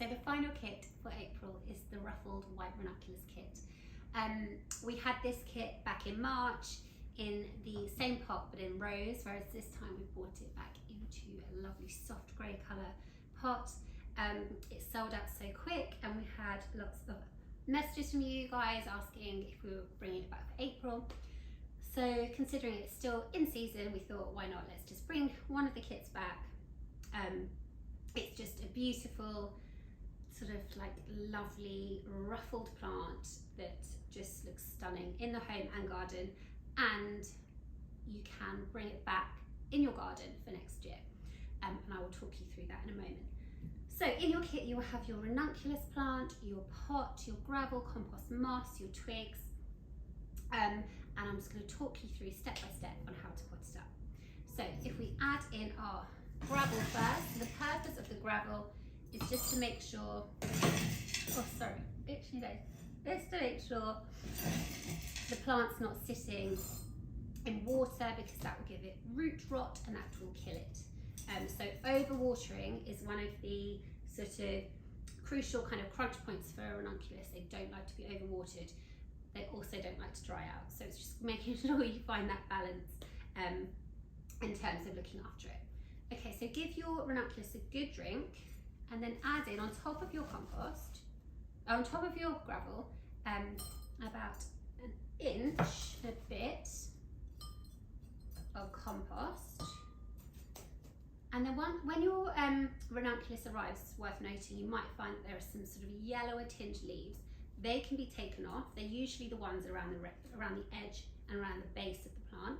So the final kit for April is the Ruffled White Ranunculus kit. We had this kit back in March in the same pot but in rose, whereas this time we brought it back into a lovely soft grey colour pot. It sold out so quick, and we had lots of messages from you guys asking if we were bringing it back for April. So considering it's still in season, we thought, why not, let's just bring one of the kits back. It's just a beautiful, sort of like lovely ruffled plant that just looks stunning in the home and garden, and you can bring it back in your garden for next year, and I will talk you through that in a moment. So in your kit you will have your ranunculus plant, your pot, your gravel, compost moss, your twigs, and I'm just going to talk you through step by step on how to pot it up. So if we add in our gravel first, the purpose of the gravel is just to make sure, just to make sure the plant's not sitting in water, because that will give it root rot and that will kill it. So overwatering is one of the sort of crucial kind of crunch points for a ranunculus. They don't like to be overwatered. They also don't like to dry out. So it's just making sure you find that balance in terms of looking after it. Okay, so give your ranunculus a good drink, and then add in on top of your compost, on top of your gravel, about an inch and a bit of compost. And then when your ranunculus arrives, it's worth noting, you might find that there are some sort of yellower tinged leaves. They can be taken off. They're usually the ones around the edge and around the base of the plant.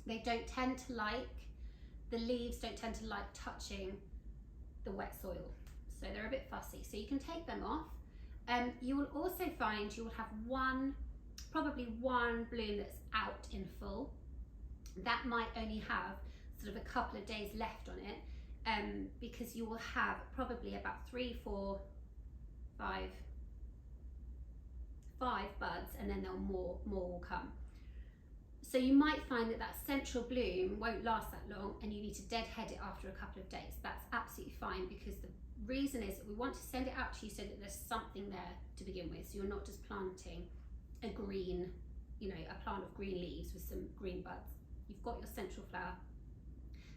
They don't tend to like, the leaves don't tend to like touching the wet soil, so they're a bit fussy, so you can take them off. You will also find you will have probably one bloom that's out in full. That might only have sort of a couple of days left on it, because you will have probably about 3, 4, 5 buds, and then more will come. So you might find that that central bloom won't last that long, and you need to deadhead it after a couple of days. That's absolutely fine, because the reason is that we want to send it out to you so that there's something there to begin with. So you're not just planting a green, a plant of green leaves with some green buds. You've got your central flower.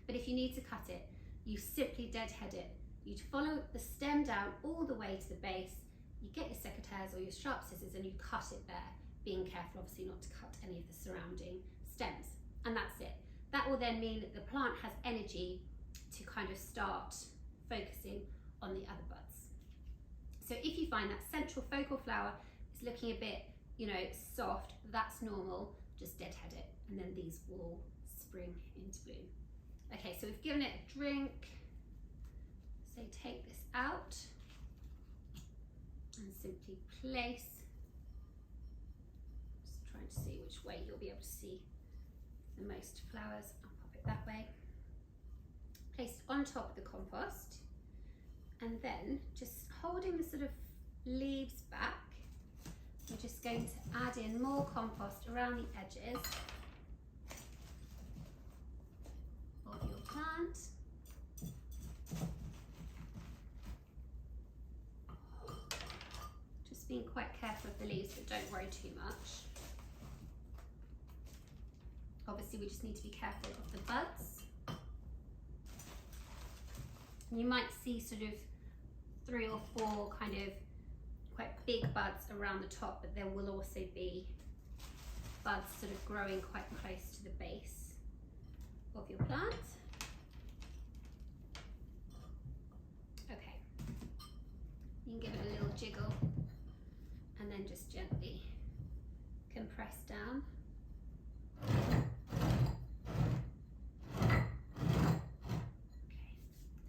But if you need to cut it, you simply deadhead it. You follow the stem down all the way to the base. You get your secateurs or your sharp scissors and you cut it there, being careful obviously not to cut any of the surrounding stems. And that's it. That will then mean that the plant has energy to kind of start focusing on the other buds. So if you find that central focal flower is looking a bit, soft, that's normal. Just deadhead it, and then these will spring into bloom. Okay, so we've given it a drink. So take this out and simply place, just trying to see which way you'll be able to see the most flowers. I'll pop it that way. Place it on top of the compost, and then just holding the sort of leaves back, we're just going to add in more compost around the edges of your plant. Just being quite careful of the leaves, but don't worry too much. Obviously we just need to be careful of the buds. You might see sort of 3 or 4 kind of quite big buds around the top, but there will also be buds sort of growing quite close to the base of your plant. Okay, you can give it a little jiggle and then just gently compress down.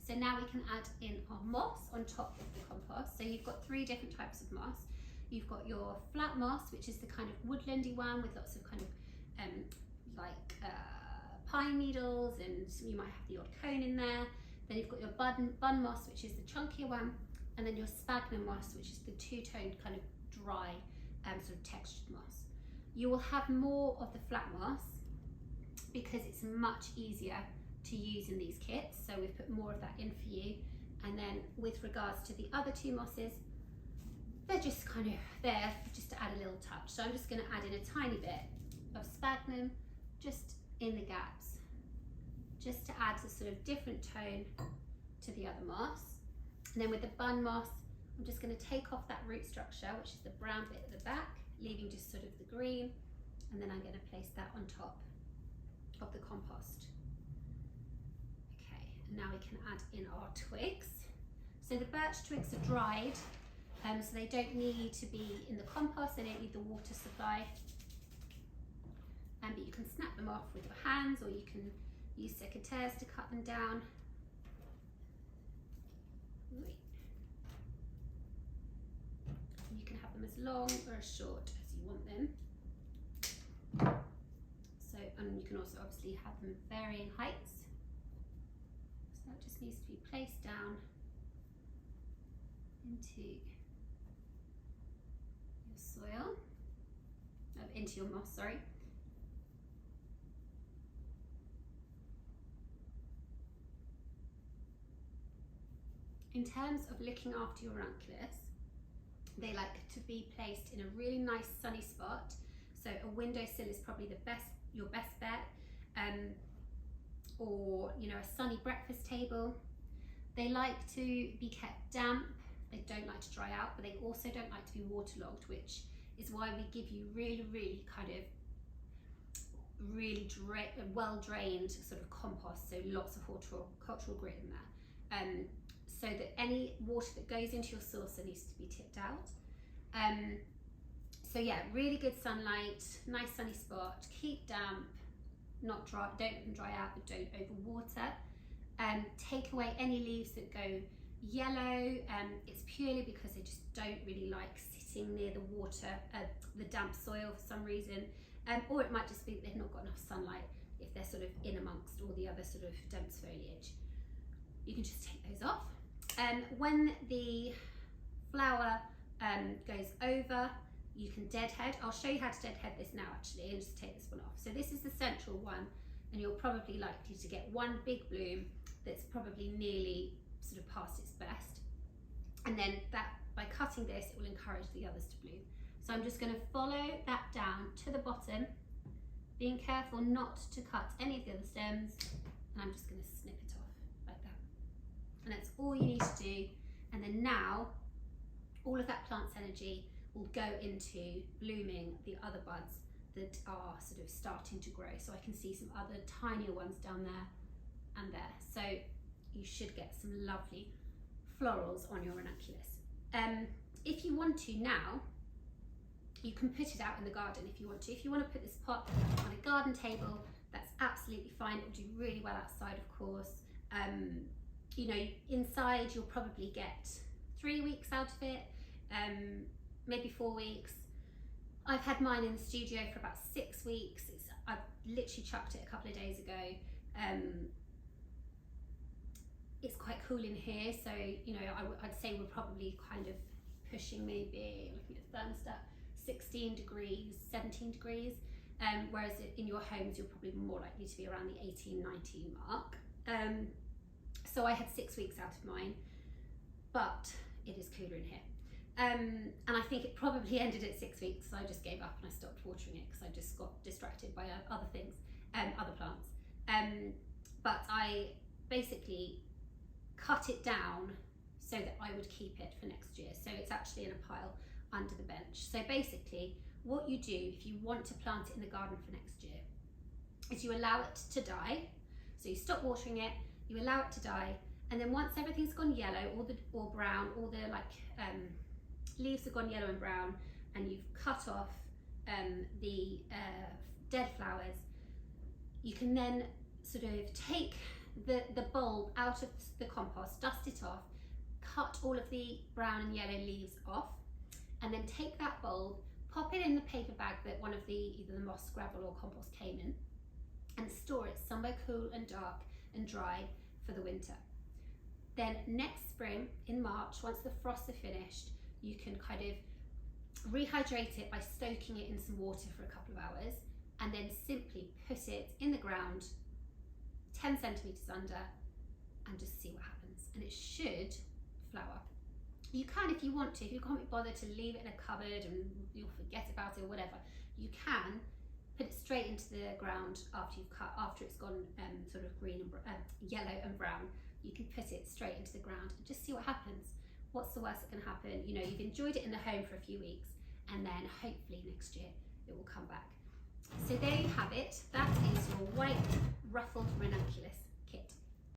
So now we can add in our moss on top of the compost. So you've got 3 different types of moss. You've got your flat moss, which is the kind of woodlandy one with lots of kind of pine needles, and you might have the odd cone in there. Then you've got your bun moss, which is the chunkier one, and then your sphagnum moss, which is the 2-toned kind of dry sort of textured moss. You will have more of the flat moss because it's much easier to use in these kits, so we've put more of that in for you, And then with regards to the other two mosses, they're just kind of there just to add a little touch. So I'm just going to add in a tiny bit of sphagnum just in the gaps, just to add a sort of different tone to the other moss. And then with the bun moss, I'm just going to take off that root structure, which is the brown bit at the back, leaving just sort of the green, and then I'm going to place that on top of the compost. Okay, and now we can add in our twigs. So the birch twigs are dried, so they don't need to be in the compost, they don't need the water supply. But you can snap them off with your hands, or you can use secateurs to cut them down. You can have them as long or as short as you want them. So, and you can also obviously have them varying heights. So that just needs to be placed down into your soil, into your moss, sorry. In terms of looking after your ranunculus, they like to be placed in a really nice sunny spot. So a windowsill is probably your best bet, or a sunny breakfast table. They like to be kept damp. They don't like to dry out, but they also don't like to be waterlogged, which is why we give you really kind of well drained sort of compost. So lots of horticultural grit in there. So that any water that goes into your saucer needs to be tipped out. So yeah, really good sunlight, nice sunny spot, keep damp, not dry, don't let them dry out, but don't overwater. Take away any leaves that go yellow. It's purely because they just don't really like sitting near the water, the damp soil for some reason. Or it might just be that they've not got enough sunlight if they're sort of in amongst all the other sort of dense foliage. You can just take those off. When the flower goes over, you can deadhead. I'll show you how to deadhead this now actually, and just take this one off. So this is the central one, and you're probably likely to get one big bloom that's probably nearly sort of past its best. And then that, by cutting this, it will encourage the others to bloom. So I'm just going to follow that down to the bottom, being careful not to cut any of the other stems, and I'm just going to snip it off like that. And that's all you need to do. And then now all of that plant's energy will go into blooming the other buds that are sort of starting to grow. So I can see some other tinier ones down there and there. So you should get some lovely florals on your ranunculus. If you want to now, you can put it out in the garden if you want to. If you want to put this pot on a garden table, that's absolutely fine. It will do really well outside, of course. Inside you'll probably get 3 weeks out of it, maybe 4 weeks. I've had mine in the studio for about 6 weeks. I've literally chucked it a couple of days ago. It's quite cool in here, so I'd say we're probably kind of pushing, maybe looking at the thermostat, 16 degrees, 17 degrees, whereas in your homes you're probably more likely to be around the 18, 19 mark. So I had 6 weeks out of mine, but it is cooler in here. And I think it probably ended at 6 weeks, so I just gave up and I stopped watering it because I just got distracted by other things, other plants. But I basically cut it down so that I would keep it for next year. So it's actually in a pile under the bench. So basically what you do if you want to plant it in the garden for next year is you allow it to die. So you stop watering it, you allow it to die, and then once everything's gone yellow or brown, all the leaves have gone yellow and brown, and you've cut off the dead flowers, you can then sort of take the bulb out of the compost, dust it off, cut all of the brown and yellow leaves off, and then take that bulb, pop it in the paper bag that one of either the moss, gravel or compost came in, and store it somewhere cool and dark and dry for the winter. Then next spring, in March, once the frosts are finished, you can kind of rehydrate it by soaking it in some water for a couple of hours, and then simply put it in the ground 10 centimeters under and just see what happens. happens, and it should flower. You can, if you want to, if you can't be bothered to leave it in a cupboard and you'll forget about it or whatever, you can put it straight into the ground after you've cut, after it's gone sort of green and yellow and brown. You can put it straight into the ground and just see what happens. What's the worst that can happen? You know, you've enjoyed it in the home for a few weeks, and then hopefully next year it will come back. So there you have it. That is your white ruffled ranunculus kit.